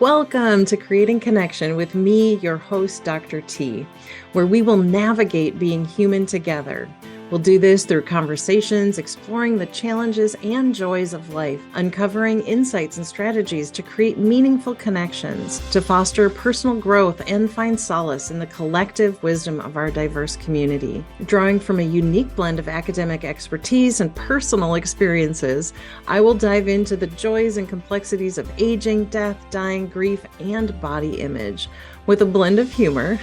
Welcome to Creating Connection with me, your host, Dr. T, where we will navigate being human together. We'll do this through conversations, exploring the challenges and joys of life, uncovering insights and strategies to create meaningful connections, to foster personal growth and find solace in the collective wisdom of our diverse community. Drawing from a unique blend of academic expertise and personal experiences, I will dive into the joys and complexities of aging, death, dying, grief, and body image. With a blend of humor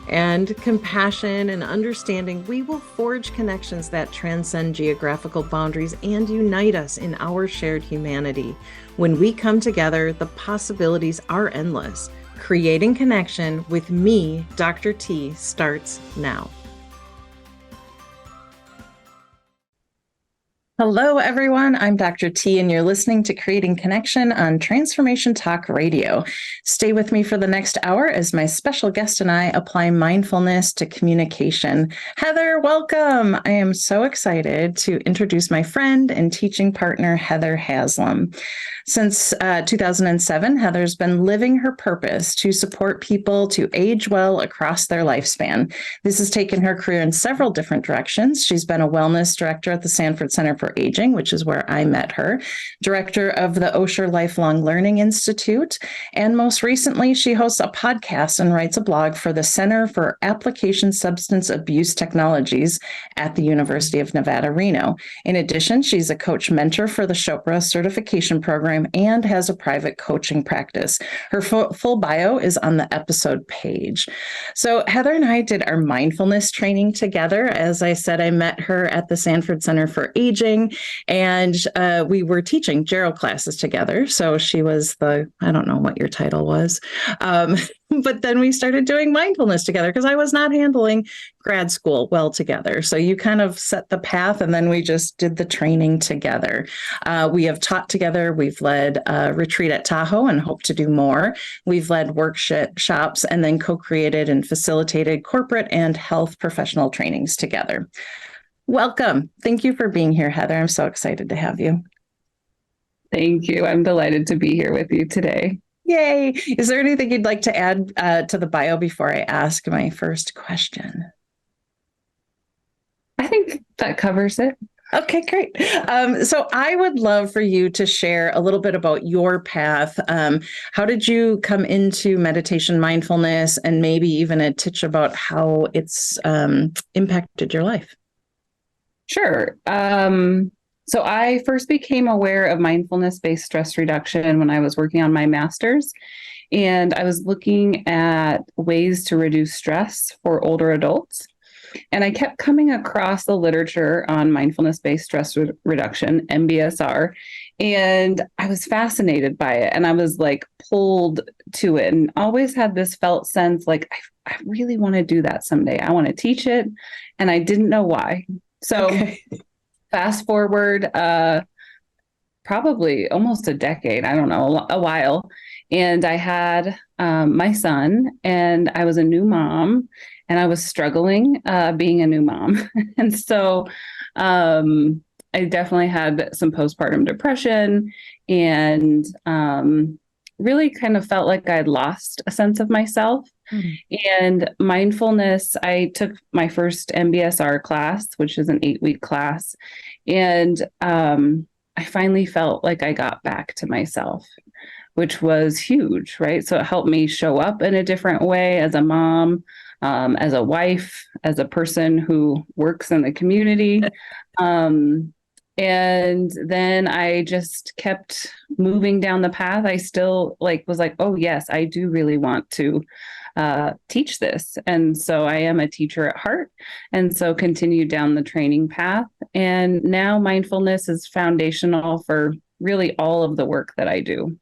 and compassion and understanding, we will forge connections that transcend geographical boundaries and unite us in our shared humanity. When we come together, the possibilities are endless. Creating Connection with me, Dr. T, starts now. Hello, everyone. I'm Dr. T, and you're listening to Creating Connection on Transformation Talk Radio. Stay with me for the next hour as my special guest and I apply mindfulness to communication. Heather, welcome. I am so excited to introduce my friend and teaching partner, Heather Haslam. Since 2007, Heather's been living her purpose to support people to age well across their lifespan. This has taken her career in several different directions. She's been a wellness director at the Sanford Center for Aging, which is where I met her, director of the Osher Lifelong Learning Institute, and most recently, she hosts a podcast and writes a blog for the Center for Application Substance Abuse Technologies at the University of Nevada, Reno. In addition, she's a coach mentor for the Chopra certification program and has a private coaching practice. Her full bio is on the episode page. So Heather and I did our mindfulness training together. As I said, I met her at the Sanford Center for Aging, and we were teaching Gero classes together. So she was I don't know what your title was, but then we started doing mindfulness together because I was not handling grad school well together. So you kind of set the path, and then we just did the training together. We have taught together. We've led a retreat at Tahoe and hope to do more. We've led workshops and then co-created and facilitated corporate and health professional trainings together. Welcome. Thank you for being here, Heather. I'm so excited to have you. Thank you. I'm delighted to be here with you today. Yay. Is there anything you'd like to add to the bio before I ask my first question? I think that covers it. Okay, great. So I would love for you to share a little bit about your path. How did you come into meditation mindfulness, and maybe even a titch about how it's impacted your life? Sure. So I first became aware of mindfulness-based stress reduction when I was working on my master's, and I was looking at ways to reduce stress for older adults. And I kept coming across the literature on mindfulness-based stress reduction, MBSR, and I was fascinated by it. And I was like pulled to it, and always had this felt sense like, I really want to do that someday. I want to teach it. And I didn't know why. So fast forward, probably almost a decade, I don't know, a while. And I had my son, and I was a new mom, and I was struggling being a new mom. And so I definitely had some postpartum depression, and really kind of felt like I'd lost a sense of myself. And mindfulness, I took my first MBSR class, which is an 8-week class. And I finally felt like I got back to myself, which was huge, right? So it helped me show up in a different way as a mom, as a wife, as a person who works in the community. And then I just kept moving down the path. I still was like, oh yes, I do really want to teach this. And so I am a teacher at heart, and so continued down the training path. And now mindfulness is foundational for really all of the work that I do.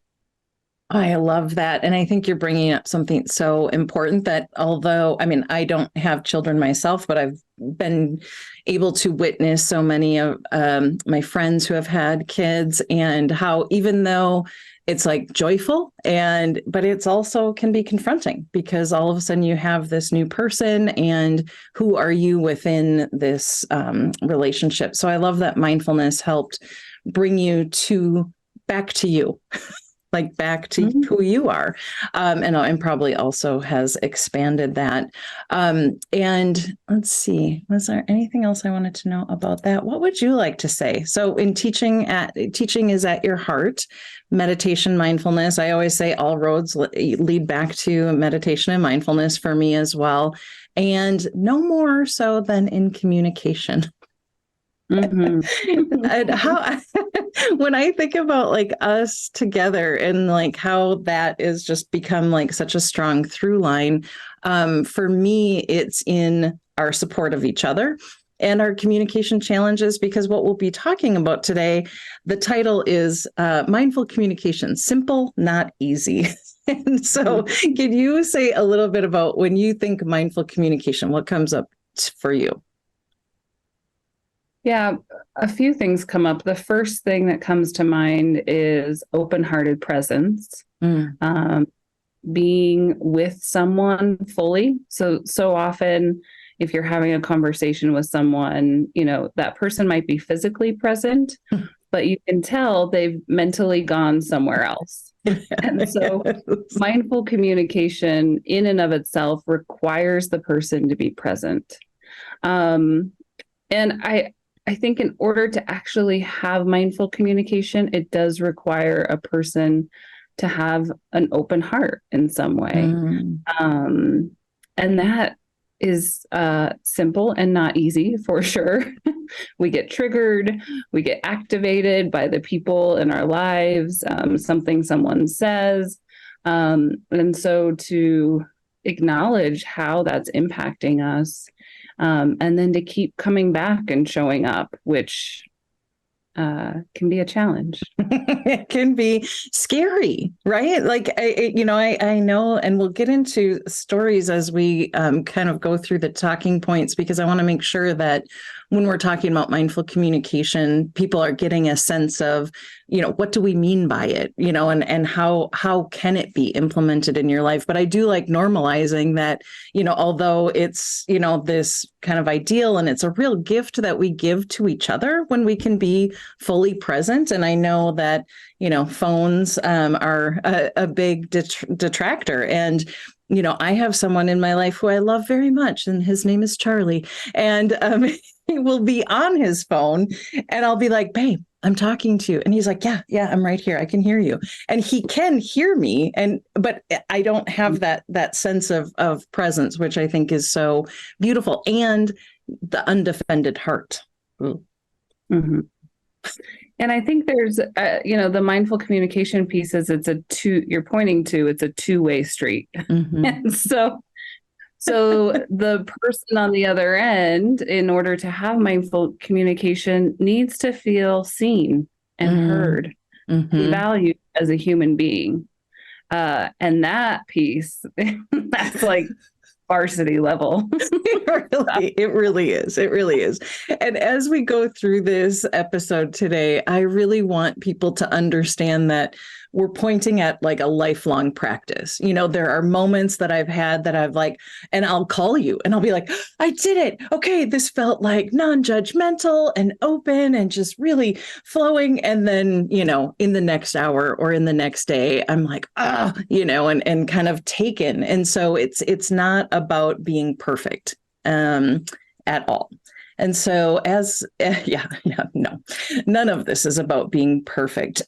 I love that. And I think you're bringing up something so important that although, I don't have children myself, but I've been able to witness so many of my friends who have had kids, and how even though it's like joyful, but it's also can be confronting, because all of a sudden you have this new person, and who are you within this relationship? So I love that mindfulness helped bring you back to you. like back to Mhm. who you are. And probably also has expanded that. And let's see, was there anything else I wanted to know about that? What would you like to say? So in teaching is at your heart, meditation, mindfulness. I always say all roads lead back to meditation and mindfulness for me as well. And no more so than in communication. Mhm. And how when I think about like us together and like how that is just become like such a strong through line, for me it's in our support of each other and our communication challenges, because what we'll be talking about today, the title is mindful communication, simple, not easy. And so can you say a little bit about when you think mindful communication, what comes up for you? Yeah, a few things come up. The first thing that comes to mind is open-hearted presence, being with someone fully. So often, if you're having a conversation with someone, that person might be physically present, but you can tell they've mentally gone somewhere else. And so mindful communication in and of itself requires the person to be present. And I think in order to actually have mindful communication, it does require a person to have an open heart in some way. And that is simple and not easy for sure. We get triggered, we get activated by the people in our lives, something someone says. And so to acknowledge how that's impacting us, and then to keep coming back and showing up, which can be a challenge. It can be scary, right? Like, I know, and we'll get into stories as we kind of go through the talking points, because I want to make sure that when we're talking about mindful communication, people are getting a sense of, what do we mean by it, and how can it be implemented in your life? But I do like normalizing that, although it's, this kind of ideal and it's a real gift that we give to each other when we can be fully present. And I know that, phones are a big detractor. And I have someone in my life who I love very much, and his name is Charlie. And he will be on his phone, and I'll be like, babe, I'm talking to you. And he's like, yeah, I'm right here. I can hear you. And he can hear me. But I don't have that sense of presence, which I think is so beautiful. And the undefended heart. Mm-hmm. And I think there's, the mindful communication piece is it's a two-way street. Mm-hmm. And so the person on the other end, in order to have mindful communication, needs to feel seen and heard and valued as a human being. And that piece, that's like varsity level. It really is. It really is. And as we go through this episode today, I really want people to understand that we're pointing at like a lifelong practice. There are moments that I've had that I've like, and I'll call you and I'll be like, I did it. Okay. This felt like non-judgmental and open and just really flowing. And then, in the next hour or in the next day, I'm like, and kind of taken. And so it's not about being perfect at all. And so no, none of this is about being perfect.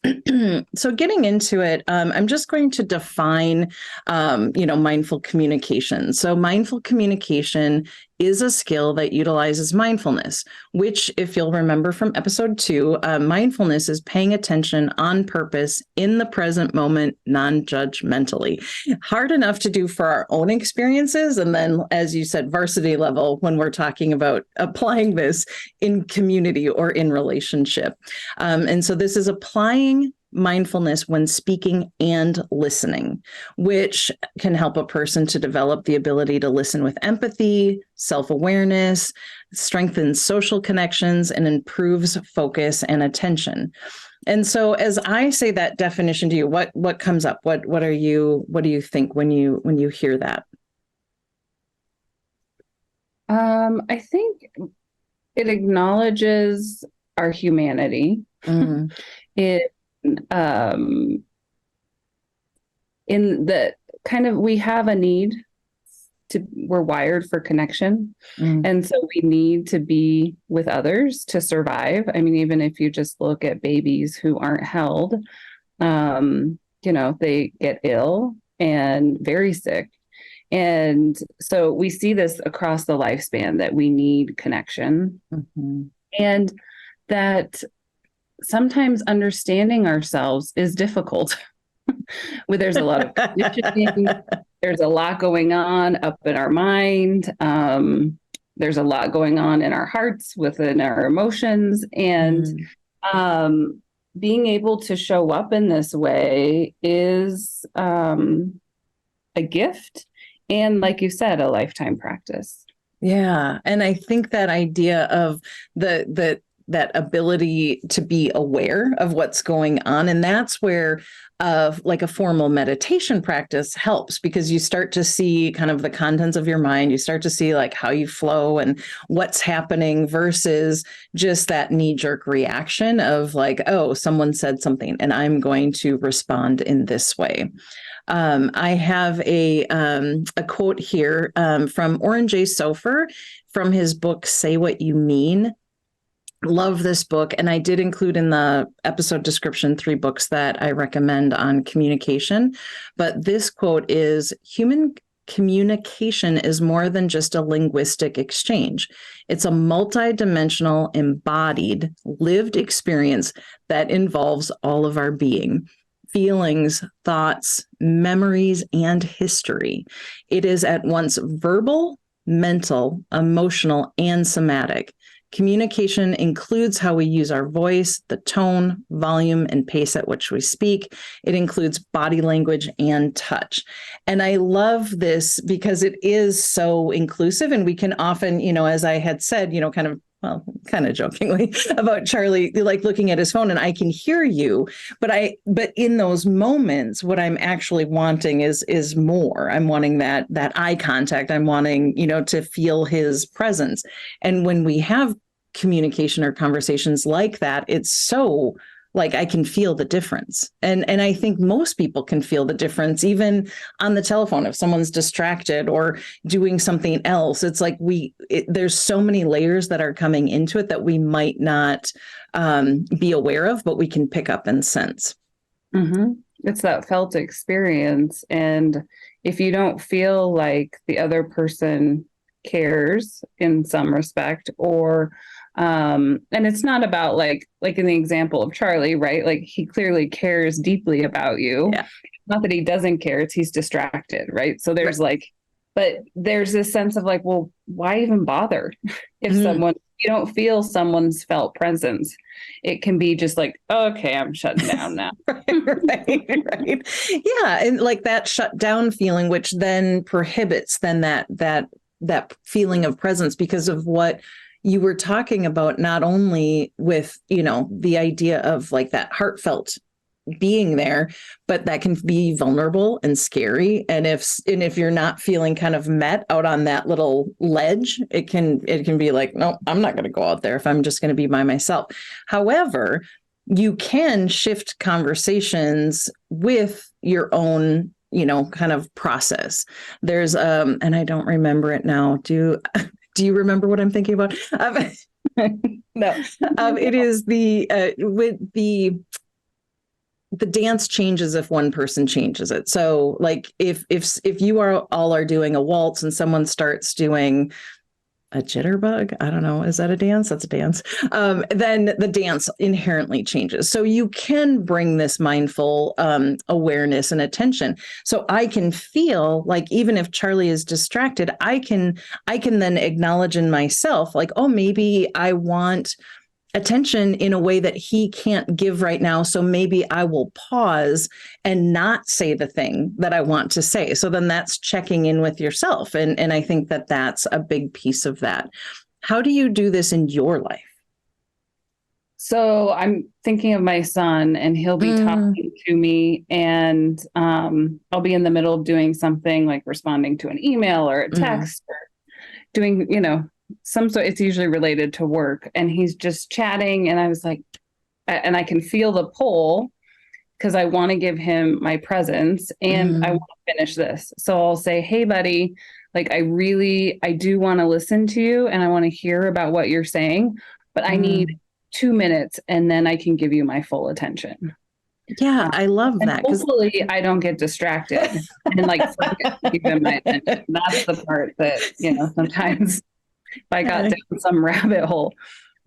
So getting into it, I'm just going to define, mindful communication. So mindful communication is a skill that utilizes mindfulness, which, if you'll remember from episode 2, mindfulness is paying attention on purpose in the present moment, non-judgmentally. Hard enough to do for our own experiences. And then, as you said, varsity level, when we're talking about applying this in community or in relationship. And so this is applying mindfulness when speaking and listening, which can help a person to develop the ability to listen with empathy, self-awareness, strengthens social connections, and improves focus and attention. And so as I say that definition to you, what comes up? What do you think when you hear that? I think it acknowledges our humanity. It in the kind of, we have a need we're wired for connection. And so we need to be with others to survive. I mean, even if you just look at babies who aren't held, they get ill and very sick. And so we see this across the lifespan, that we need connection, and that sometimes understanding ourselves is difficult. Where there's a lot of conditioning, there's a lot going on up in our mind. There's a lot going on in our hearts, within our emotions, and being able to show up in this way is a gift. And like you said, a lifetime practice. Yeah. And I think that idea of that ability to be aware of what's going on. And that's where like a formal meditation practice helps, because you start to see kind of the contents of your mind. You start to see like how you flow and what's happening, versus just that knee-jerk reaction of like, oh, someone said something and I'm going to respond in this way. I have a quote here from Oren J. Sofer from his book, Say What You Mean. Love this book. And I did include in the episode description 3 books that I recommend on communication. But this quote is, human communication is more than just a linguistic exchange. It's a multidimensional, embodied, lived experience that involves all of our being. Feelings, thoughts, memories, and history. It is at once verbal, mental, emotional, and somatic. Communication includes how we use our voice, the tone, volume, and pace at which we speak. It includes body language and touch. And I love this because it is so inclusive, and we can often, as I had said, kind of jokingly about Charlie, like looking at his phone, and I can hear you, but in those moments, what I'm actually wanting is more. I'm wanting that eye contact. I'm wanting, to feel his presence. And when we have communication or conversations like that, it's so like I can feel the difference. And I think most people can feel the difference, even on the telephone, if someone's distracted or doing something else. It's like there's so many layers that are coming into it that we might not be aware of, but we can pick up and sense. It's that felt experience. And if you don't feel like the other person cares in some respect, or and it's not about like in the example of Charlie, right? Like he clearly cares deeply about you. Yeah. Not that he doesn't care, it's he's distracted, right? So there's but there's this sense of like, well, why even bother? If you don't feel someone's felt presence, it can be just like, okay, I'm shutting down now. right. Yeah. And like that shut down feeling, which then prohibits that feeling of presence, because of what you were talking about, not only with, the idea of like that heartfelt being there, but that can be vulnerable and scary. And if you're not feeling kind of met out on that little ledge, it can be like, no, I'm not going to go out there if I'm just going to be by myself. However, you can shift conversations with your own, kind of process. There's, and I don't remember it now. Do you remember what I'm thinking about? No, it is with the dance changes if one person changes it. So like if you all are doing a waltz and someone starts doing a jitterbug, I don't know, is that a dance? That's a dance. Then the dance inherently changes. So you can bring this mindful awareness and attention. So I can feel like, even if Charlie is distracted, I can then acknowledge in myself, like, oh, maybe I want attention in a way that he can't give right now. So maybe I will pause and not say the thing that I want to say. So then that's checking in with yourself. And I think that that's a big piece of that. How do you do this in your life? So I'm thinking of my son, and he'll be talking to me, and I'll be in the middle of doing something like responding to an email or a text or doing, some sort. It's usually related to work, and he's just chatting, and I was like, and I can feel the pull, because I want to give him my presence and I want to finish this. So I'll say, hey, buddy, like I do want to listen to you and I want to hear about what you're saying, but I need 2 minutes and then I can give you my full attention. Yeah, I love And that. hopefully I don't get distracted and like forget to give him my attention. That's the part that, sometimes if I got down some rabbit hole.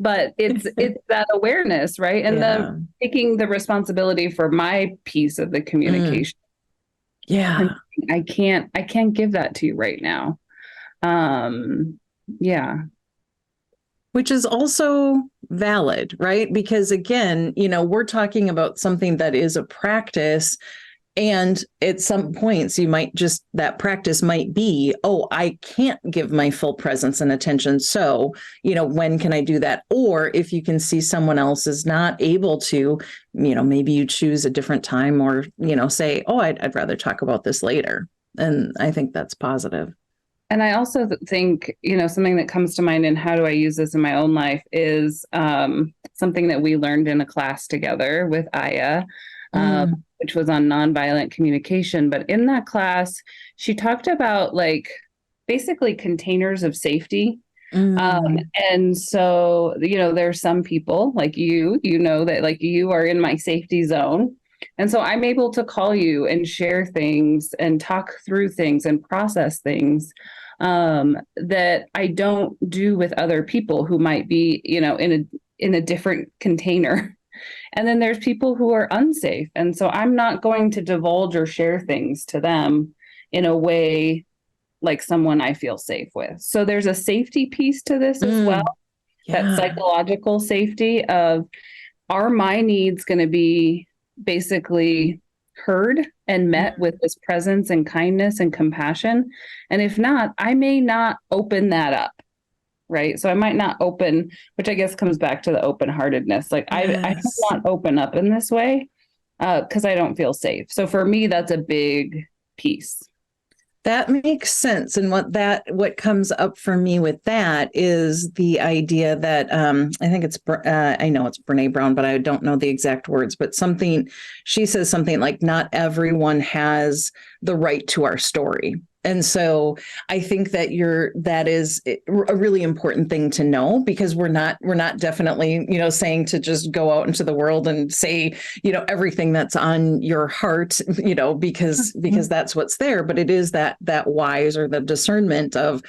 But it's that awareness, right? And then taking the responsibility for my piece of the communication. Yeah. And I can't give that to you right now. Yeah. Which is also valid, right? Because again, we're talking about something that is a practice. And at some points, that practice might be, oh, I can't give my full presence and attention. So, when can I do that? Or if you can see someone else is not able to, maybe you choose a different time or, say, oh, I'd rather talk about this later. And I think that's positive. And I also think, something that comes to mind and how do I use this in my own life is something that we learned in a class together with Aya, which was on nonviolent communication. But in that class, she talked about basically containers of safety. And so, there's some people like that you are in my safety zone. And so I'm able to call you and share things and talk through things and process things that I don't do with other people who might be, in a different container. And then there's people who are unsafe. And so I'm not going to divulge or share things to them in a way like someone I feel safe with. So there's a safety piece to this as well. That psychological safety of, are my needs going to be basically heard and met with this presence and kindness and compassion? And if not, I may not open that up. Right. So I might not open, which I guess comes back to the open-heartedness. I do not open up in this way because I don't feel safe. So for me, that's a big piece. That makes sense. And what comes up for me with that is the idea that I think I know it's Brene Brown, but I don't know the exact words, but she says something like, not everyone has the right to our story. And so I think that is a really important thing to know, because we're not definitely, saying to just go out into the world and say, everything that's on your heart, because that's what's there. But it is that wise or the discernment of,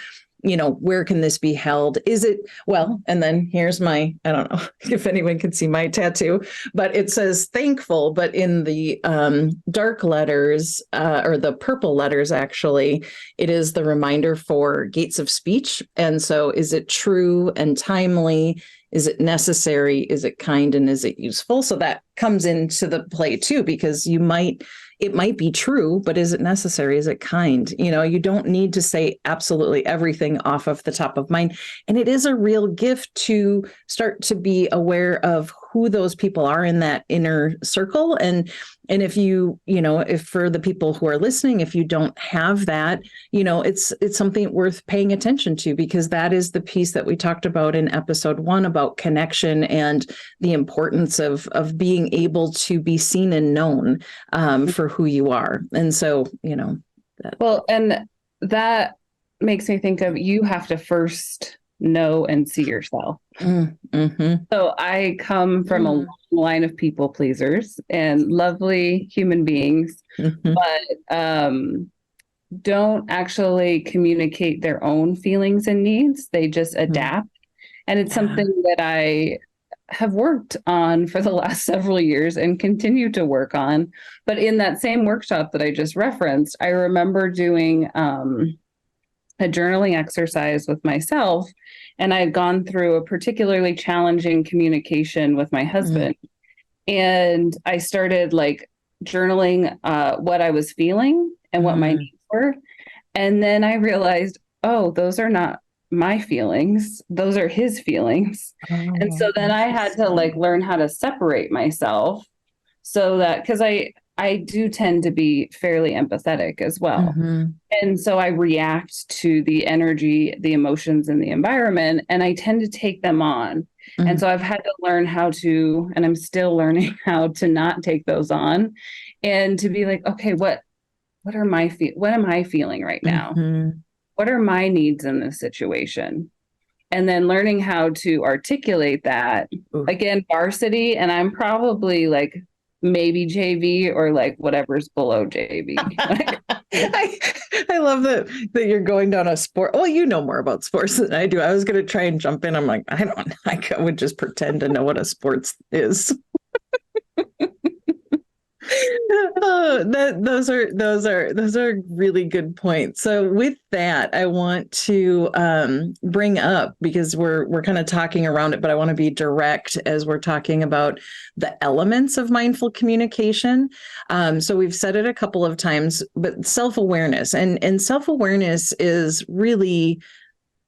where can this be held? Is it, and then here's I don't know if anyone can see my tattoo, but it says thankful, but in the dark letters or the purple letters, actually, it is the reminder for gates of speech. And so is it true and timely? Is it necessary? Is it kind? And is it useful? So that comes into the play too, because it might be true, but is it necessary? Is it kind? You don't need to say absolutely everything off of the top of mind. And it is a real gift to start to be aware of who those people are in that inner circle. And if if for the people who are listening, if you don't have that, it's something worth paying attention to, because that is the piece that we talked about in episode 1 about connection and the importance of being able to be seen and known for who you are. And so, and that makes me think of, you have to first know and see yourself. So I come from a long line of people pleasers and lovely human beings, but don't actually communicate their own feelings and needs. They just adapt. And it's something that I have worked on for the last several years and continue to work on. But in that same workshop that I just referenced, I remember doing a journaling exercise with myself, and I had gone through a particularly challenging communication with my husband. And I started journaling what I was feeling and what my needs were. And then I realized, oh, those are not my feelings. Those are his feelings. And so then I had to learn how to separate myself, so that, because I I do tend to be fairly empathetic as well. Mhm. And so I react to the energy, the emotions in the environment, and I tend to take them on. And Mhm. so I've had to learn how to, and I'm still learning how to not take those on and to be like, okay, what what am I feeling right now? Mhm. What are my needs in this situation? And then learning how to articulate that. Ooh. Again, varsity, and I'm probably like maybe JV or like whatever's below JV. I I love that you're going down a sport. Well, you know more about sports than I do. I was going to try and jump in. I'm like, I don't. I would just pretend to know what a sports is. Oh, those are really good points. So with that, I want to bring up, because we're kind of talking around it, but I want to be direct as we're talking about the elements of mindful communication. So we've said it a couple of times, but self-awareness and self-awareness is really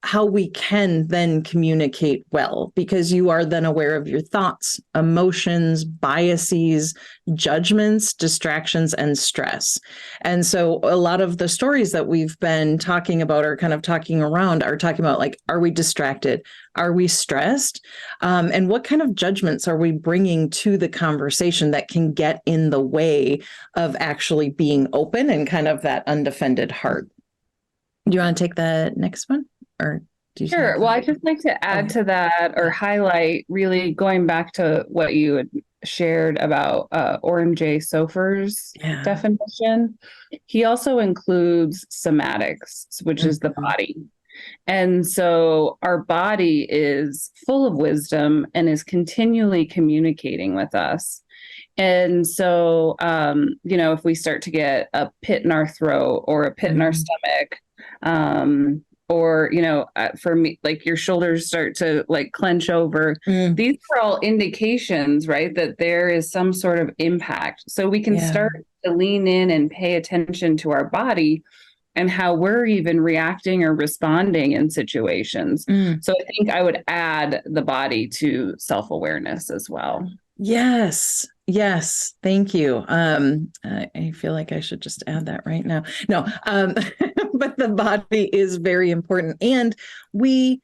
how we can then communicate well, because you are then aware of your thoughts, emotions, biases, judgments, distractions, and stress. And so a lot of the stories that we've been talking about, or kind of talking around, are talking about like, are we distracted? Are we stressed? And what kind of judgments are we bringing to the conversation that can get in the way of actually being open and kind of that undefended heart? Do you want to take the next one? Or do you Sure. have Well, I just like to add Okay. to that or highlight, really going back to what you had shared about Orrin J. Sofer's Yeah. definition. He also includes somatics, which is the Mhm. body. And so our body is full of wisdom and is continually communicating with us. And so, if we start to get a pit in our throat or a pit in our Mhm. stomach, or, for me, like your shoulders start to like clench over, Mm. these are all indications, right, that there is some sort of impact. So we can Yeah. start to lean in and pay attention to our body and how we're even reacting or responding in situations. Mm. So I think I would add the body to self-awareness as well. Yes. Yes. Thank you. I feel like I should just add that right now. No, but the body is very important. And we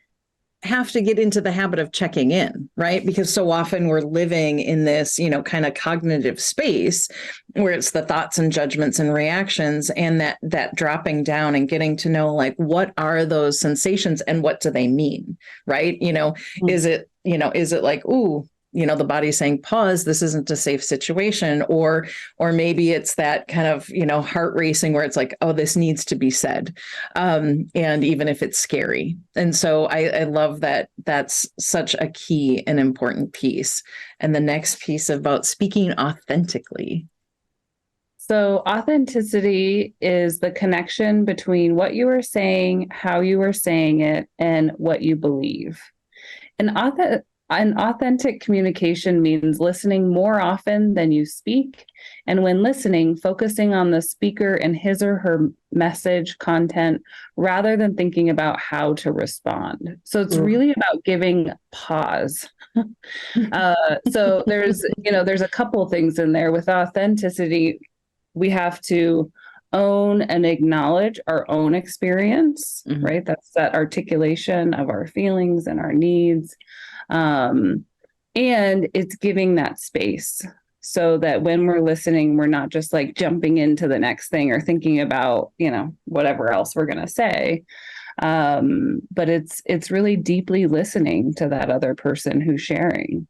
have to get into the habit of checking in, right? Because so often we're living in this, kind of cognitive space where it's the thoughts and judgments and reactions, and that dropping down and getting to know, like, what are those sensations and what do they mean, right? Is it like, ooh, the body's saying, pause, this isn't a safe situation, or maybe it's that kind of, heart racing where it's like, oh, this needs to be said. And even if it's scary. And so I love that that's such a key and important piece. And the next piece about speaking authentically. So, authenticity is the connection between what you are saying, how you are saying it, and what you believe. An, auth- an authentic communication means listening more often than you speak. And when listening, focusing on the speaker and his or her message content rather than thinking about how to respond. So, it's Ooh. really about giving pause. So there's a couple things in there with authenticity. We have to own and acknowledge our own experience, Mhm. right? That's that articulation of our feelings and our needs. Um, and it's giving that space so that when we're listening, we're not just like jumping into the next thing or thinking about, whatever else we're going to say. But it's really deeply listening to that other person who's sharing.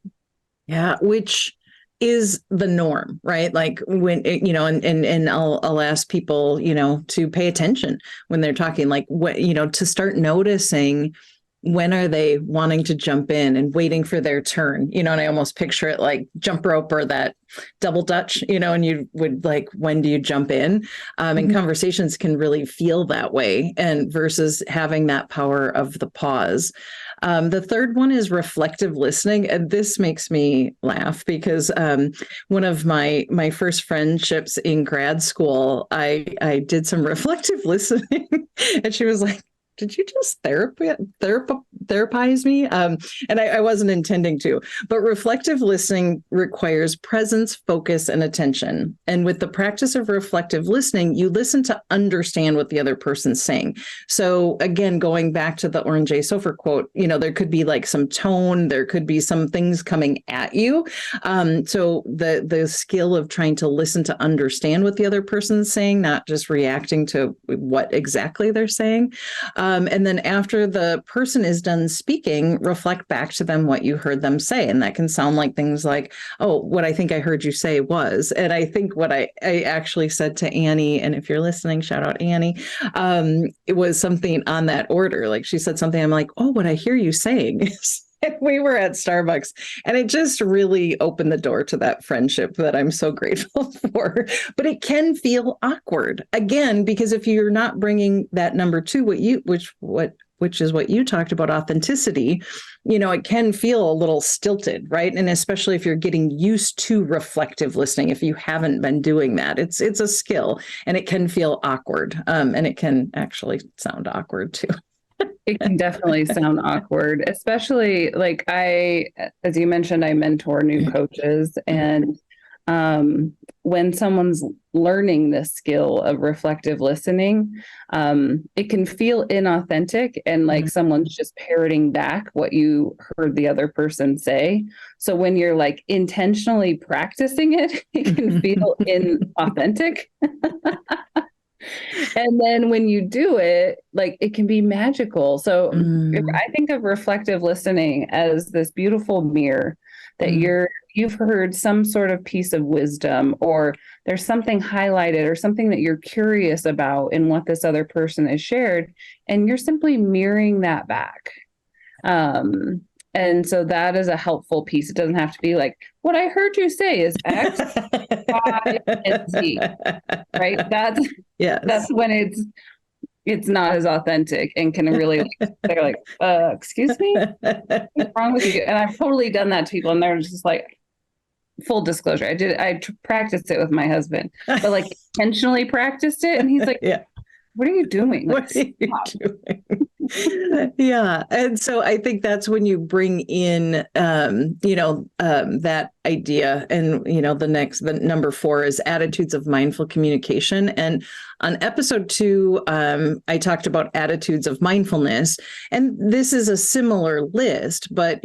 Yeah, which is the norm, right? Like when and I'll ask people, to pay attention when they're talking, like what, to start noticing when are they wanting to jump in and waiting for their turn, and I almost picture it like jump rope or that double dutch, and you would like, when do you jump in? And Mhm. conversations can really feel that way, and versus having that power of the pause. The third one is reflective listening. And this makes me laugh because one of my first friendships in grad school, I did some reflective listening, and she was like, did you just therapize me? And I wasn't intending to, but reflective listening requires presence, focus, and attention. And with the practice of reflective listening, you listen to understand what the other person's saying. So again, going back to the Oren J. Sofer quote, there could be like some tone, there could be some things coming at you. So the skill of trying to listen to understand what the other person's saying, not just reacting to what exactly they're saying. And then after the person is done speaking, reflect back to them what you heard them say. And that can sound like things like, oh, what I think I heard you say was, and I think what I actually said to Annie, and if you're listening, shout out Annie, it was something on that order. Like she said something, I'm like, oh, what I hear you saying is, we were at Starbucks, and it just really opened the door to that friendship that I'm so grateful for. But it can feel awkward again, because if you're not bringing that number two, which is what you talked about, authenticity, it can feel a little stilted, right? And especially if you're getting used to reflective listening, if you haven't been doing that, it's a skill, and it can feel awkward, and it can actually sound awkward too. It can definitely sound awkward, especially like as you mentioned, I mentor new coaches. And when someone's learning this skill of reflective listening, it can feel inauthentic and like someone's just parroting back what you heard the other person say. So when you're like intentionally practicing it, it can feel inauthentic. And then when you do it, like it can be magical. So I think of reflective listening as this beautiful mirror that you've heard some sort of piece of wisdom, or there's something highlighted or something that you're curious about in what this other person has shared, and you're simply mirroring that back. And so that is a helpful piece. It doesn't have to be like, what I heard you say is X, Y, and Z, right? That's when it's not as authentic and can really, they're like, excuse me, what's wrong with you? And I've totally done that to people, and they're just like, full disclosure, I practiced it with my husband, but like intentionally practiced it. And he's like, what are you doing? Like, what are you doing? Yeah. And so I think that's when you bring in, that idea. And, the number 4 is attitudes of mindful communication. And on episode 2, I talked about attitudes of mindfulness. And this is a similar list, but,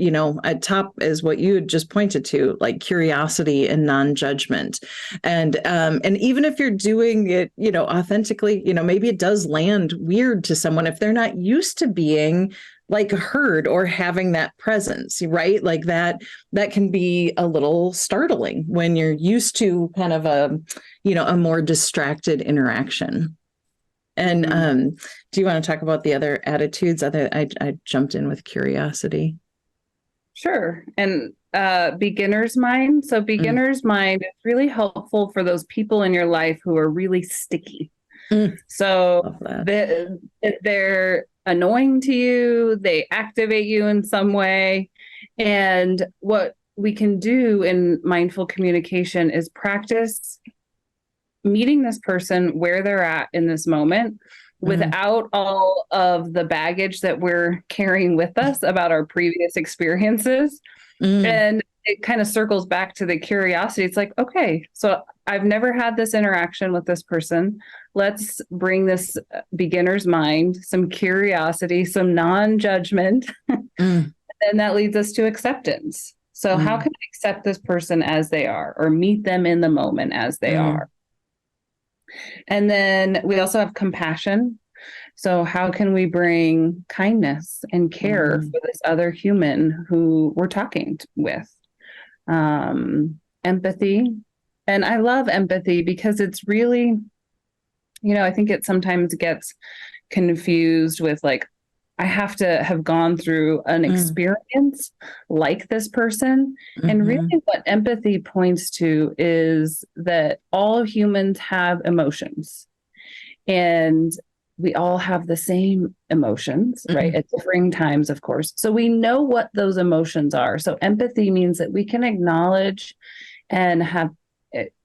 at top is what you had just pointed to, like curiosity and non-judgment. And even if you're doing it, authentically, maybe it does land weird to someone if they're not used to being like heard or having that presence, right? Like that can be a little startling when you're used to kind of a more distracted interaction. And do you want to talk about the other attitudes? I jumped in with curiosity. Sure. And beginner's mind. So beginner's mind is really helpful for those people in your life who are really sticky. So they're annoying to you, they activate you in some way. And what we can do in mindful communication is practice meeting this person where they're at in this moment without all of the baggage that we're carrying with us about our previous experiences. And it kind of circles back to the curiosity. It's like, okay, so I've never had this interaction with this person. Let's bring this beginner's mind, some curiosity, some non-judgment. And that leads us to acceptance. So how can I accept this person as they are, or meet them in the moment as they are? And then we also have compassion. So how can we bring kindness and care for this other human who we're talking with? Empathy. And I love empathy because it's really, I think it sometimes gets confused with like, I have to have gone through an experience like this person. And really what empathy points to is that all humans have emotions, and we all have the same emotions, right? At differing times, of course. So we know what those emotions are. So empathy means that we can acknowledge and have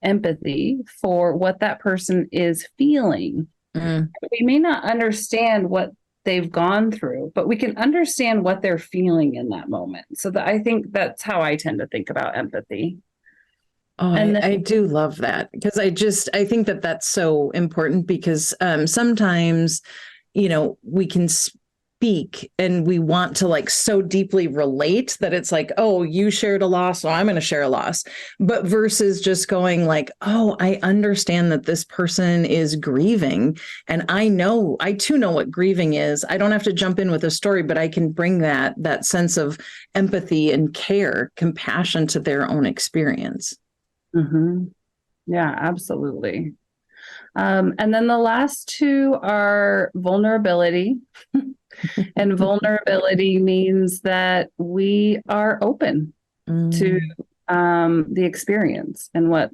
empathy for what that person is feeling. We may not understand what they've gone through, but we can understand what they're feeling in that moment. So that I think that's how I tend to think about empathy. Oh, And I then, do love that because I think that that's so important because sometimes, we can speak and we want to like so deeply relate that it's like, oh, you shared a loss, so I'm going to share a loss. But versus just going like, oh, I understand that this person is grieving. And I too know what grieving is. I don't have to jump in with a story, but I can bring that sense of empathy and care, compassion to their own experience. Mhm. Yeah, absolutely. And then the last two are vulnerability. And vulnerability means that we are open to Mm, the experience and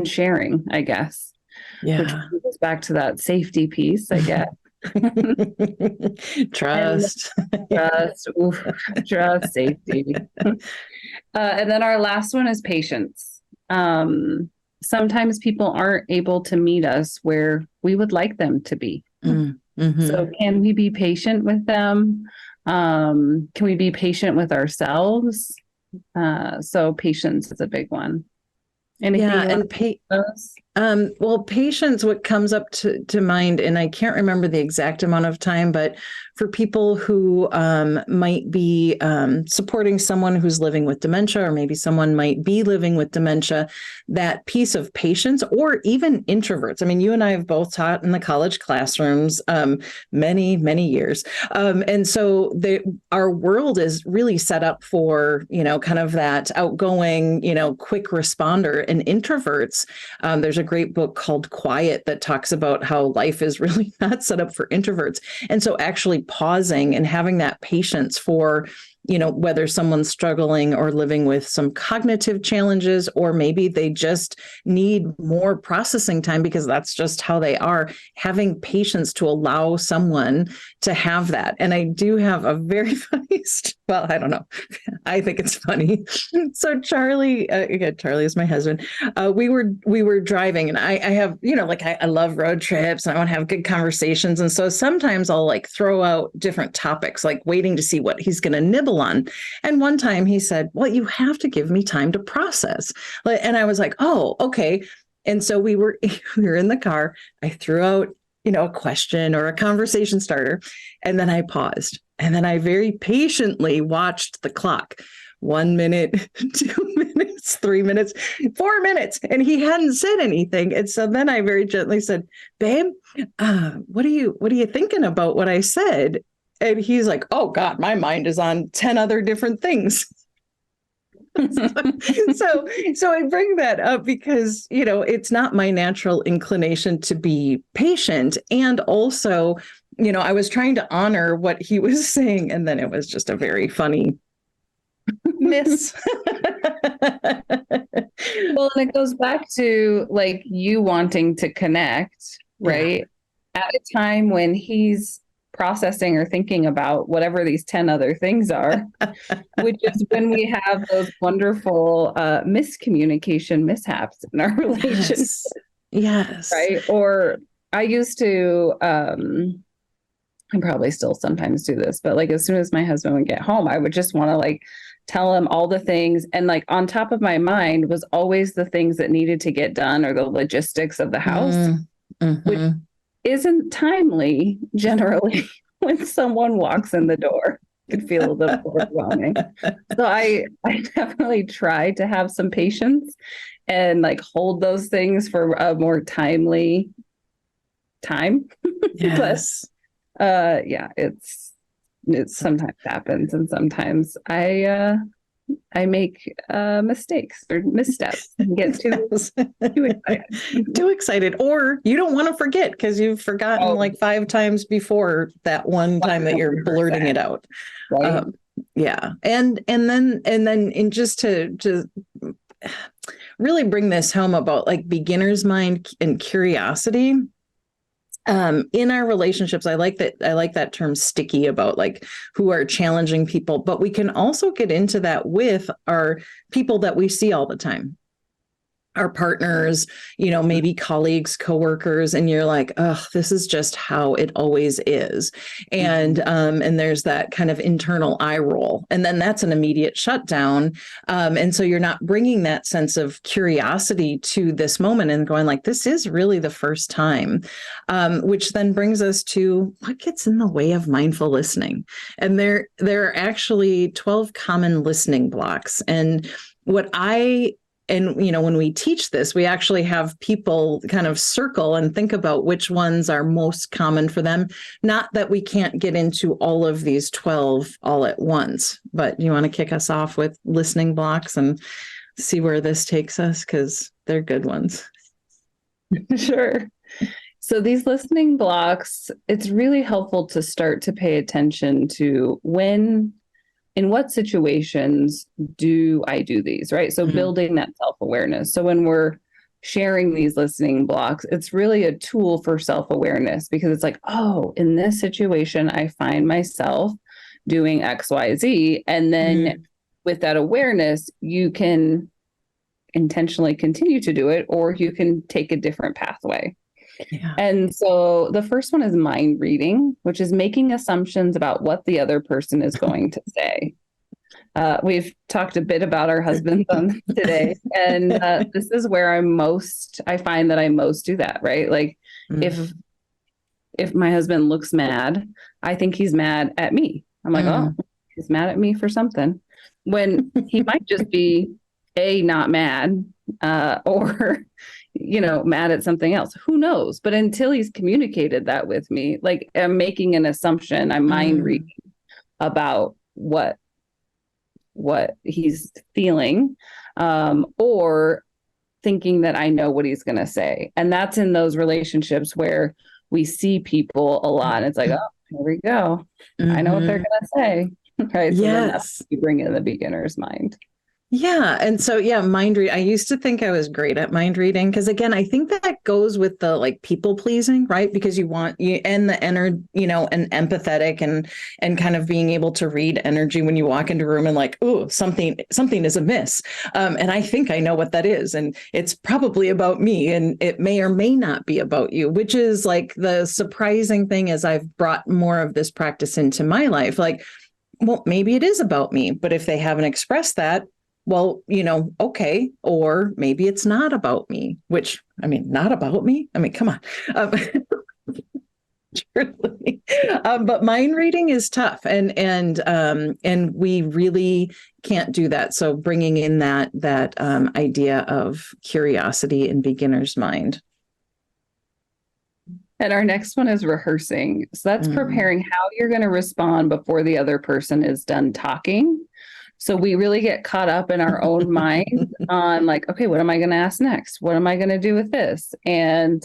sharing, I guess, which yeah. goes back to that safety piece, I guess. And Trust. trust, oof, trust, safety. And then our last one is patience. Sometimes people aren't able to meet us where we would like them to be. Mm, So mhm. can we be patient with them? Can we be patient with ourselves? So patience is a big one. Anything Yeah, you want and to discuss? well, patience, what comes up to mind, and I can't remember the exact amount of time, but for people who might be supporting someone who's living with dementia, or maybe someone might be living with dementia, that piece of patience, or even introverts. I mean, you and I have both taught in the college classrooms many, many years. And so our world is really set up for, kind of that outgoing, quick responder, and introverts. There's a great book called Quiet that talks about how life is really not set up for introverts. And so actually pausing and having that patience for, whether someone's struggling or living with some cognitive challenges, or maybe they just need more processing time because that's just how they are, having patience to allow someone to have that. And I do have a very funny, well, I don't know. I think it's funny. So Charlie, again, Charlie is my husband. We were driving, and I have, I love road trips, and I want to have good conversations. And so sometimes I'll like throw out different topics, like waiting to see what he's going to nibble on. And one time he said, well, you have to give me time to process. And I was like, oh, okay. And so we were in the car. I threw out, a question or a conversation starter. And then I paused. And then I very patiently watched the clock. 1 minute, 2 minutes, 3 minutes, 4 minutes. And he hadn't said anything. And so then I very gently said, babe, what are you thinking about what I said? And he's like, oh God, my mind is on 10 other different things. so I bring that up because, it's not my natural inclination to be patient. And also, I was trying to honor what he was saying. And then it was just a very funny miss. Well, and it goes back to like you wanting to connect, Yeah. right? At a time when he's processing or thinking about whatever these 10 other things are, which is when we have those wonderful miscommunication mishaps in our relationship, Yes. Yes. right? Or I used to, I probably still sometimes do this, but like as soon as my husband would get home, I would just want to like tell him all the things. And like on top of my mind was always the things that needed to get done or the logistics of the house, which Mm-hmm. isn't timely generally when someone walks in the door. It could feel a little overwhelming. So I definitely try to have some patience and like hold those things for a more timely time. But Yes. yeah, it sometimes happens, and sometimes I make mistakes or missteps and get too Yes. too excited. Too excited. Or you don't want to forget because you've forgotten Oh, like 5 times before that one time that you're blurting it 100%, out. right? Yeah. And then in just to really bring this home about like beginner's mind and curiosity. In our relationships, I like that term sticky about like who are challenging people, but we can also get into that with our people that we see all the time. our partners, maybe colleagues, coworkers, and you're like, oh, this is just how it always is. And there's that kind of internal eye roll. And then that's an immediate shutdown. And so you're not bringing that sense of curiosity to this moment and going like, this is really the first time, which then brings us to what gets in the way of mindful listening. And there are actually 12 common listening blocks. And when we teach this, we actually have people kind of circle and think about which ones are most common for them. Not that we can't get into all of these 12 all at once, but you want to kick us off with listening blocks and see where this takes us, because they're good ones. Sure. So these listening blocks, it's really helpful to start to pay attention to in what situations do I do these, right? So building that self-awareness. So when we're sharing these listening blocks, it's really a tool for self-awareness, because it's like, oh, in this situation, I find myself doing X, Y, Z. And then with that awareness, you can intentionally continue to do it, or you can take a different pathway. Yeah. And so the first one is mind reading, which is making assumptions about what the other person is going to say. We've talked a bit about our husbands on today, and this is where I find that I most do that, right? Like if my husband looks mad, I think he's mad at me. I'm like, oh, he's mad at me for something, when he might just be not mad, or mad at something else. Who knows? But until he's communicated that with me, like, I'm making an assumption, I'm mind reading about what he's feeling, or thinking that I know what he's going to say. And that's in those relationships where we see people a lot. And it's like, oh, here we go. I know what they're going to say. Right. So then that's what you bring in the beginner's mind. Yeah. And so, mind read. I used to think I was great at mind reading, because again, I think that goes with the like people pleasing, right? Because and the and empathetic and kind of being able to read energy when you walk into a room and like, oh, something is amiss. And I think I know what that is. And it's probably about me, and it may or may not be about you, which is like the surprising thing as I've brought more of this practice into my life. Like, well, maybe it is about me, but if they haven't expressed that, well, okay, or maybe it's not about me, which, not about me. Come on. Truly. But mind reading is tough, and we really can't do that. So bringing in that idea of curiosity in beginner's mind. And our next one is rehearsing. So that's preparing how you're going to respond before the other person is done talking. So we really get caught up in our own mind on like, okay, what am I going to ask next? What am I going to do with this? And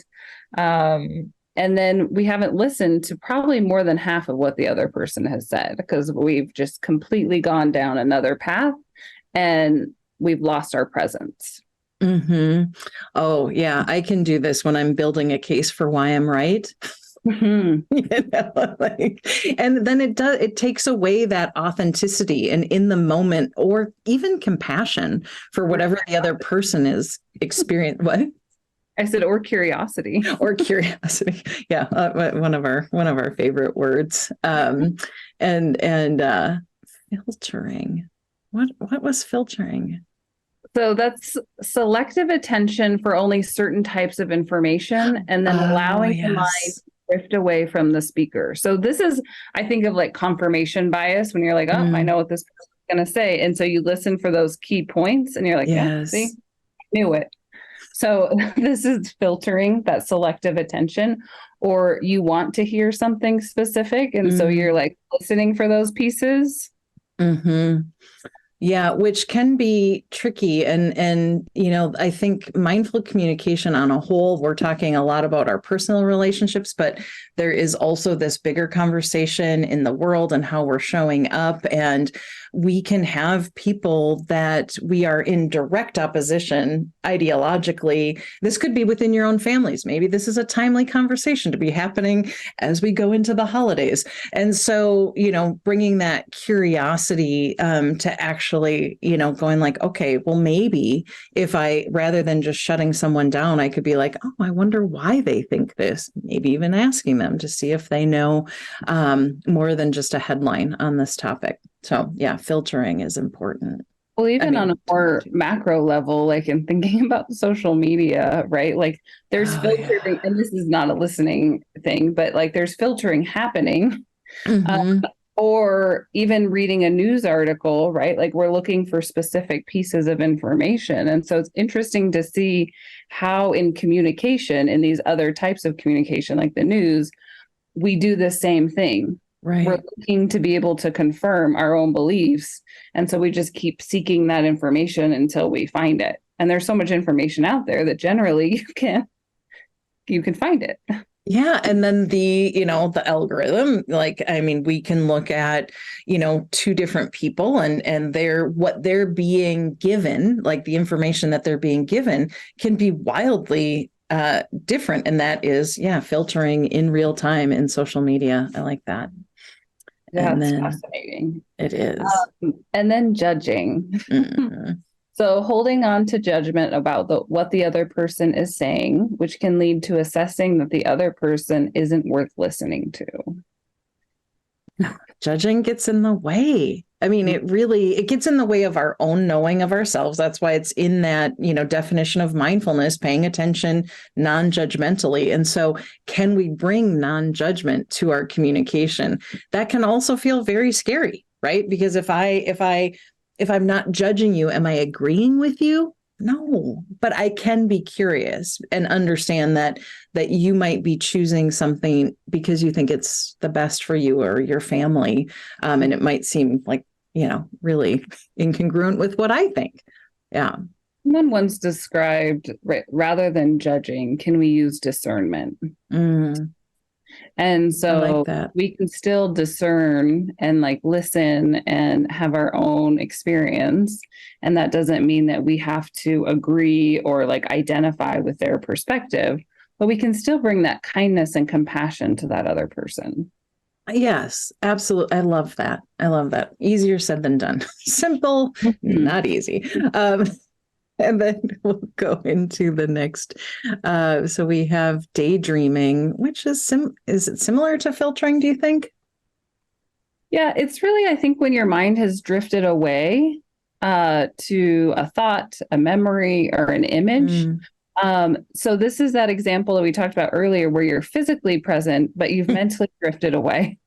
then we haven't listened to probably more than half of what the other person has said, because we've just completely gone down another path and we've lost our presence. Oh, yeah, I can do this when I'm building a case for why I'm right. And then it takes away that authenticity and in the moment, or even compassion for whatever the other person is experiencing. What I said, or curiosity. Yeah, one of our favorite words. And filtering. What was filtering? So that's selective attention for only certain types of information, and then allowing the mind to drift away from the speaker. So this is, I think of like confirmation bias, when you're like, oh, I know what this person's going to say. And so you listen for those key points and you're like, yeah, see, I knew it. So this is filtering, that selective attention, or you want to hear something specific. And so you're like listening for those pieces. Yeah, which can be tricky. And I think mindful communication on a whole, we're talking a lot about our personal relationships, but there is also this bigger conversation in the world and how we're showing up. And we can have people that we are in direct opposition ideologically. This could be within your own families. Maybe this is a timely conversation to be happening as we go into the holidays. And so, bringing that curiosity to actually actually, going like, okay, well, maybe if rather than just shutting someone down, I could be like, oh, I wonder why they think this, maybe even asking them to see if they know more than just a headline on this topic. So yeah, filtering is important. Well, even on a more macro level, like in thinking about social media, right? Like there's filtering, and this is not a listening thing, but like there's filtering happening. Or even reading a news article, right? Like we're looking for specific pieces of information. And so it's interesting to see how in communication, in these other types of communication, like the news, we do the same thing. Right. We're looking to be able to confirm our own beliefs. And so we just keep seeking that information until we find it. And there's so much information out there that generally you can find it. Yeah. And then the algorithm, we can look at, two different people and what they're being given, like the information that they're being given can be wildly different. And that is, filtering in real time in social media. I like that. That's fascinating. It is. And then judging. So holding on to judgment about what the other person is saying, which can lead to assessing that the other person isn't worth listening to. Judging gets in the way. I mean, it gets in the way of our own knowing of ourselves. That's why it's in that, definition of mindfulness, paying attention non-judgmentally. And so can we bring non-judgment to our communication? That can also feel very scary, right? Because if I'm not judging you, am I agreeing with you? No, but I can be curious and understand that you might be choosing something because you think it's the best for you or your family. And it might seem like, really incongruent with what I think. Yeah. Someone once described, rather than judging, can we use discernment? And so we can still discern and like listen and have our own experience. And that doesn't mean that we have to agree or like identify with their perspective, but we can still bring that kindness and compassion to that other person. Yes, absolutely. I love that. Easier said than done. Simple, not easy. And then we'll go into the next. So we have daydreaming, which is is it similar to filtering, do you think? Yeah, it's really, I think, when your mind has drifted away to a thought, a memory, or an image. So this is that example that we talked about earlier where you're physically present, but you've mentally drifted away,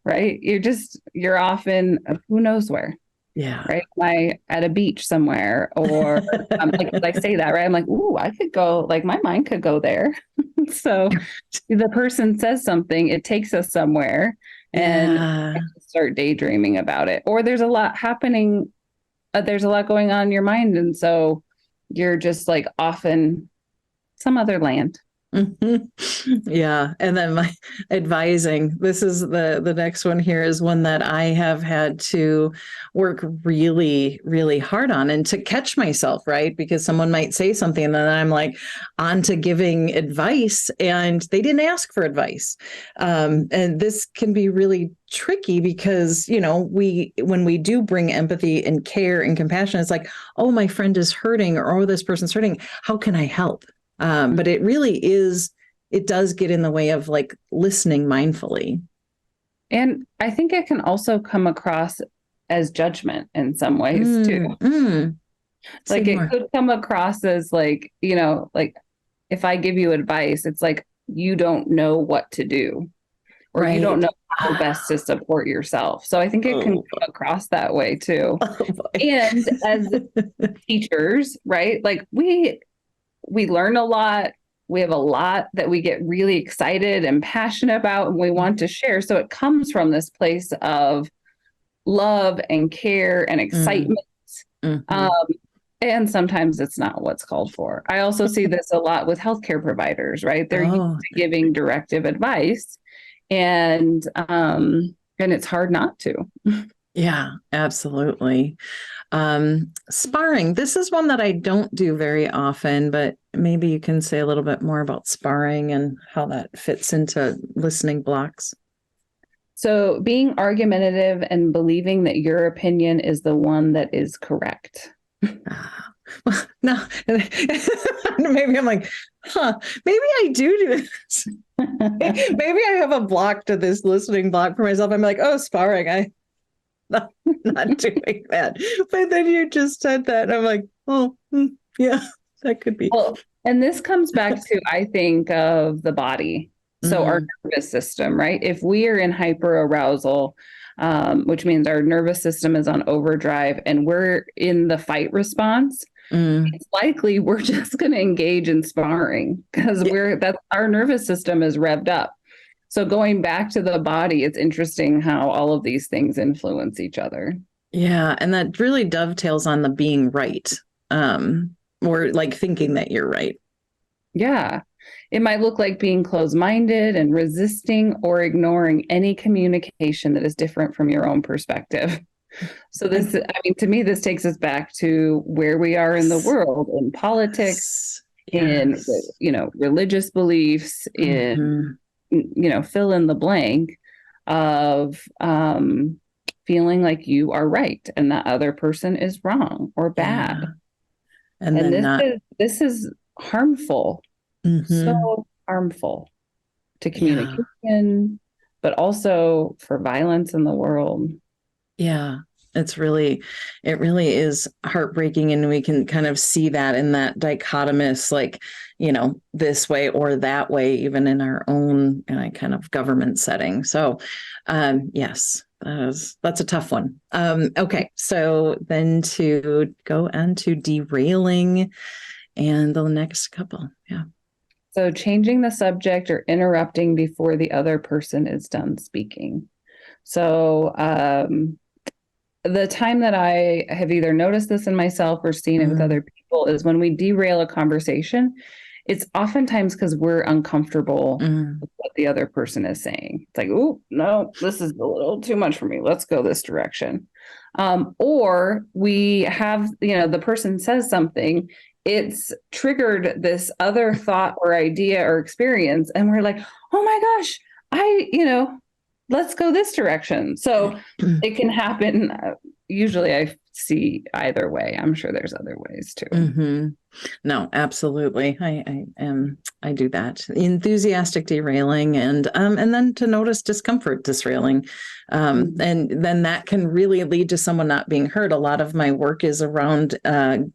right? You're often who knows where. Yeah. Right. At a beach somewhere, or like I say that, right? I'm like, ooh, I could go, like my mind could go there. So the person says something, it takes us somewhere and I start daydreaming about it. Or there's a lot happening. There's a lot going on in your mind. And so you're just like off in some other land. Yeah. And then my advising, this is the next one here is one that I have had to work really, really hard on and to catch myself, right? Because someone might say something and then I'm like on to giving advice and they didn't ask for advice. And this can be really tricky because, when we do bring empathy and care and compassion, it's like, oh, my friend is hurting or, oh, this person's hurting. How can I help? But it really it does get in the way of like listening mindfully. And I think it can also come across as judgment in some ways too. Like it could come across as like, like if I give you advice, it's like, you don't know what to do or you don't know how best to support yourself. So I think it can come across that way too. And as teachers, right? Like we learn a lot. We have a lot that we get really excited and passionate about and we want to share. So it comes from this place of love and care and excitement. And sometimes it's not what's called for. I also see this a lot with healthcare providers, right? They're used to giving directive advice and it's hard not to. Yeah, absolutely. Sparring. This is one that I don't do very often, but maybe you can say a little bit more about sparring and how that fits into listening blocks. So being argumentative and believing that your opinion is the one that is correct. Well, no, maybe I'm like, maybe I do this. Maybe I have a block to this listening block for myself. I'm like, oh, sparring. Not doing that. But then you just said that. And I'm like, oh, yeah, that could be. Well, and this comes back to, I think, of the body. So our nervous system, right? If we are in hyperarousal, which means our nervous system is on overdrive and we're in the fight response, it's likely we're just going to engage in sparring because our nervous system is revved up. So going back to the body, it's interesting how all of these things influence each other. Yeah. And that really dovetails on the being right. Or like thinking that you're right. Yeah. It might look like being closed-minded and resisting or ignoring any communication that is different from your own perspective. So this, I mean, to me, this takes us back to where we are in the world, in politics, in, religious beliefs, in, fill in the blank of feeling like you are right and that other person is wrong or bad. Yeah. And then this is harmful, so harmful to communication, but also for violence in the world. Yeah, it really is heartbreaking. And we can kind of see that in that dichotomous, like, this way or that way, even in our own kind of government setting. So, yes. That's a tough one. Okay, so then to go into derailing and the next couple. Yeah. So changing the subject or interrupting before the other person is done speaking. So the time that I have either noticed this in myself or seen it with other people is when we derail a conversation. It's oftentimes because we're uncomfortable with what the other person is saying. It's like, oh, no, this is a little too much for me. Let's go this direction. Or we have, the person says something, it's triggered this other thought or idea or experience. And we're like, oh my gosh, let's go this direction. So it can happen. Usually I see either way. I'm sure there's other ways too. No, absolutely. I do that. Enthusiastic derailing and then to notice discomfort disrailing. And then that can really lead to someone not being heard. A lot of my work is around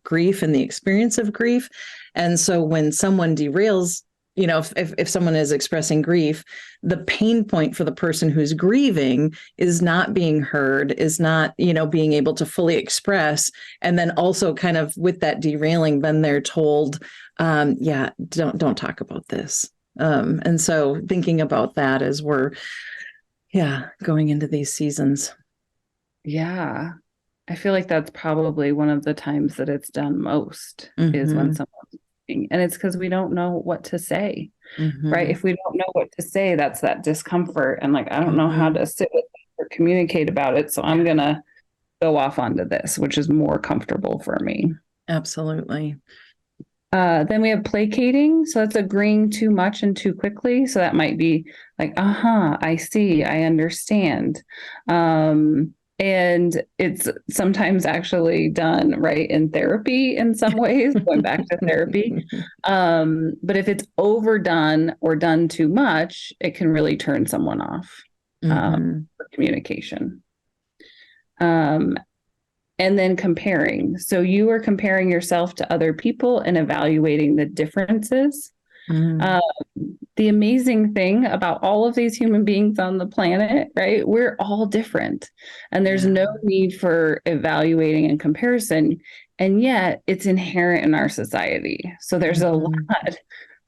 grief and the experience of grief. And so when someone derails, if someone is expressing grief, the pain point for the person who's grieving is not being heard, is not, being able to fully express. And then also kind of with that derailing, then they're told, don't talk about this. And so thinking about that as we're, going into these seasons. Yeah. I feel like that's probably one of the times that it's done most is when someone's and it's because we don't know what to say, right? If we don't know what to say, that's that discomfort. And like, I don't know how to sit with it or communicate about it. So I'm going to go off onto this, which is more comfortable for me. Absolutely. Then we have placating. So that's agreeing too much and too quickly. So that might be like, I see, I understand. And it's sometimes actually done right in therapy in some ways, going back to therapy. But if it's overdone or done too much, it can really turn someone off for communication. And then comparing. So you are comparing yourself to other people and evaluating the differences. The amazing thing about all of these human beings on the planet, right? We're all different and there's no need for evaluating and comparison. And yet it's inherent in our society. So there's a lot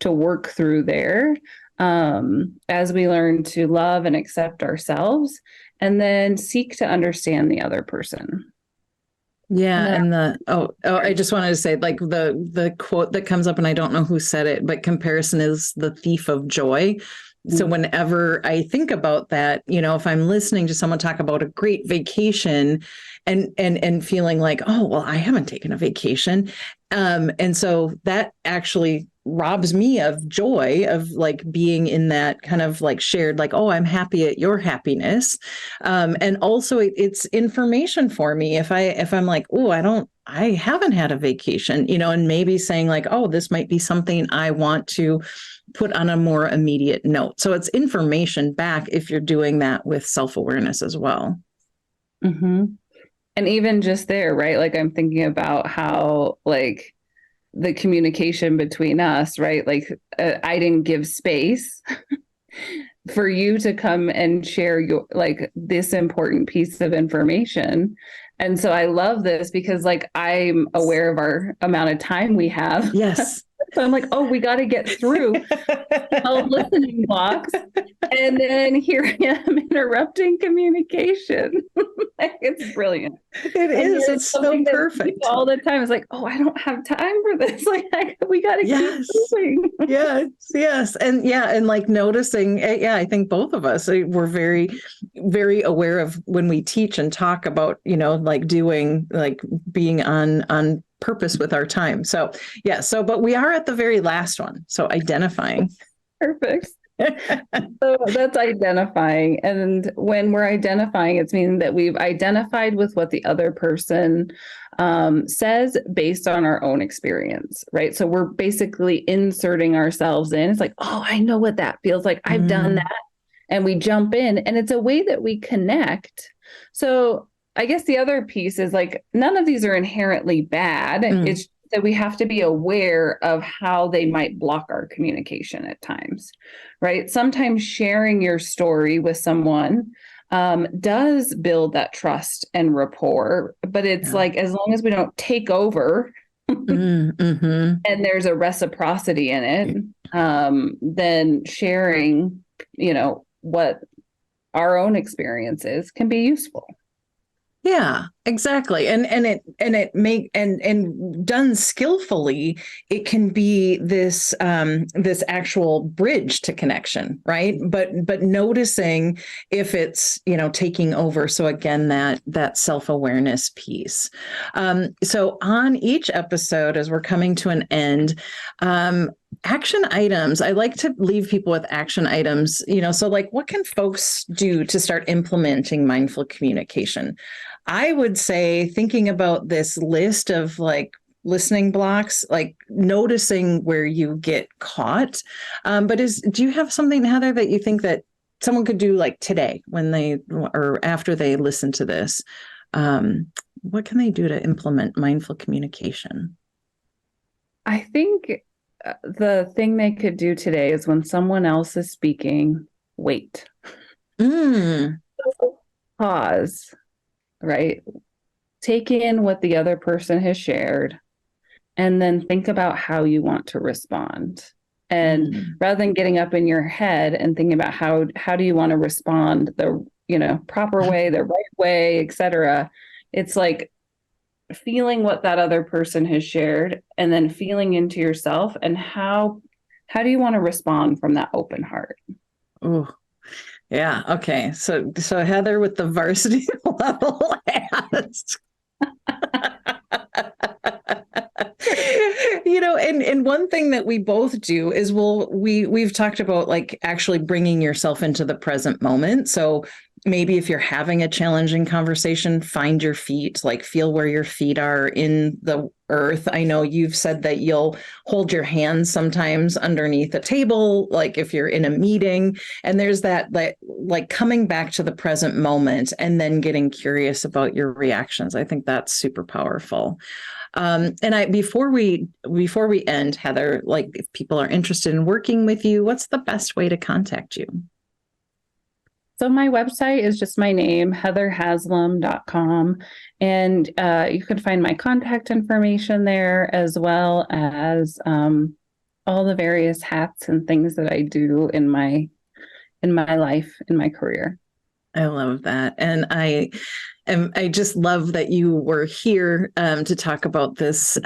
to work through there as we learn to love and accept ourselves and then seek to understand the other person. Yeah. And I just wanted to say, like the quote that comes up, and I don't know who said it, but comparison is the thief of joy. So whenever I think about that, if I'm listening to someone talk about a great vacation and feeling like, oh, well, I haven't taken a vacation. And so that actually robs me of joy of like being in that kind of like shared, like, oh, I'm happy at your happiness. And also it's information for me. If I'm like, oh, I haven't had a vacation, and maybe saying like, oh, this might be something I want to put on a more immediate note. So it's information back if you're doing that with self-awareness as well. Mm-hmm. And even just there, right? Like I'm thinking about how like the communication between us, right? Like I didn't give space for you to come and share your like this important piece of information. And so I love this because like I'm aware of our amount of time we have. Yes. So I'm like, oh, we got to get through all listening blocks. And then here I am interrupting communication. It's brilliant. It is. It's so perfect. All the time. It's like, oh, I don't have time for this. Like, we got to keep moving. Yes. And yeah. And like noticing, I think both of us, we're very, very aware of when we teach and talk about, like doing, like being on purpose with our time. So yeah. So, but we are at the very last one. So identifying. Perfect. So that's identifying. And when we're identifying, it's meaning that we've identified with what the other person says based on our own experience, right? So we're basically inserting ourselves in. It's like, oh, I know what that feels like. I've done that. And we jump in, and it's a way that we connect. So I guess the other piece is like, none of these are inherently bad. It's that we have to be aware of how they might block our communication at times, right? Sometimes sharing your story with someone does build that trust and rapport, but it's like, as long as we don't take over and there's a reciprocity in it, then sharing, what our own experience is can be useful. Yeah, exactly. And done skillfully, it can be this this actual bridge to connection, right? But noticing if it's, taking over. So again, that self-awareness piece. So on each episode, as we're coming to an end, action items. I like to leave people with action items, so like what can folks do to start implementing mindful communication? I would say thinking about this list of like listening blocks, like noticing where you get caught. But do you have something, Heather, that you think that someone could do like today when they, or after they listen to this? What can they do to implement mindful communication? I think the thing they could do today is when someone else is speaking, wait. Pause, right? Take in what the other person has shared and then think about how you want to respond. And rather than getting up in your head and thinking about how do you want to respond the, proper way, the right way, etc. It's like feeling what that other person has shared and then feeling into yourself and how do you want to respond from that open heart? Oh, yeah. Okay. So Heather with the varsity level ask. And one thing that we both do is we've talked about like actually bringing yourself into the present moment. So maybe if you're having a challenging conversation, find your feet, like feel where your feet are in the earth. I know you've said that you'll hold your hands sometimes underneath a table, like if you're in a meeting, and there's that like coming back to the present moment and then getting curious about your reactions. I think that's super powerful. And before we end, Heather, like if people are interested in working with you, what's the best way to contact you? So my website is just my name, heatherhaslam.com. And you can find my contact information there, as well as all the various hats and things that I do in my life, in my career. I love that. And I And I just love that you were here to talk about this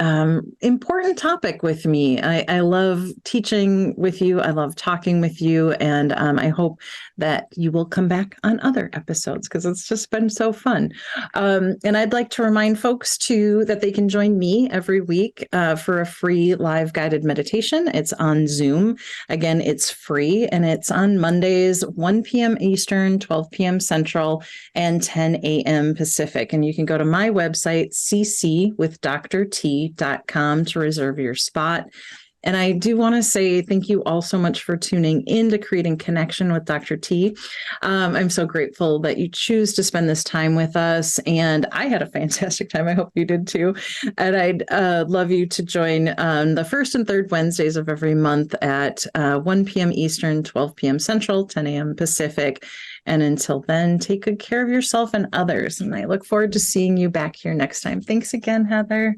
important topic with me. I love teaching with you. I love talking with you. And I hope that you will come back on other episodes because it's just been so fun. And I'd like to remind folks too that they can join me every week for a free live guided meditation. It's on Zoom. Again, it's free and it's on Mondays, 1 p.m. Eastern, 12 p.m. Central, and 10 a.m. Pacific. And you can go to my website, ccwithdrt.com, to reserve your spot. And I do want to say thank you all so much for tuning in to Creating Connection with Dr. T. I'm so grateful that you choose to spend this time with us. And I had a fantastic time. I hope you did too. And I'd love you to join the first and third Wednesdays of every month at 1 p.m. Eastern, 12 p.m. Central, 10 a.m. Pacific. And until then, take good care of yourself and others. And I look forward to seeing you back here next time. Thanks again, Heather.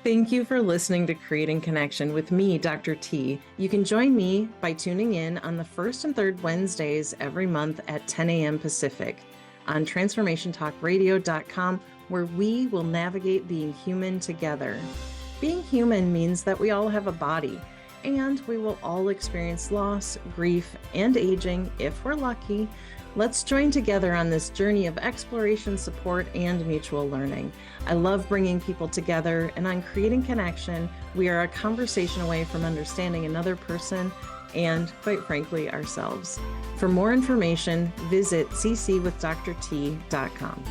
Thank you for listening to Creating Connection with me, Dr. T. You can join me by tuning in on the first and third Wednesdays every month at 10 a.m. Pacific on transformationtalkradio.com, where we will navigate being human together. Being human means that we all have a body, and we will all experience loss, grief, and aging if we're lucky. Let's join together on this journey of exploration, support, and mutual learning. I love bringing people together, and on Creating Connection, we are a conversation away from understanding another person and, quite frankly, ourselves. For more information, visit ccwithdrt.com.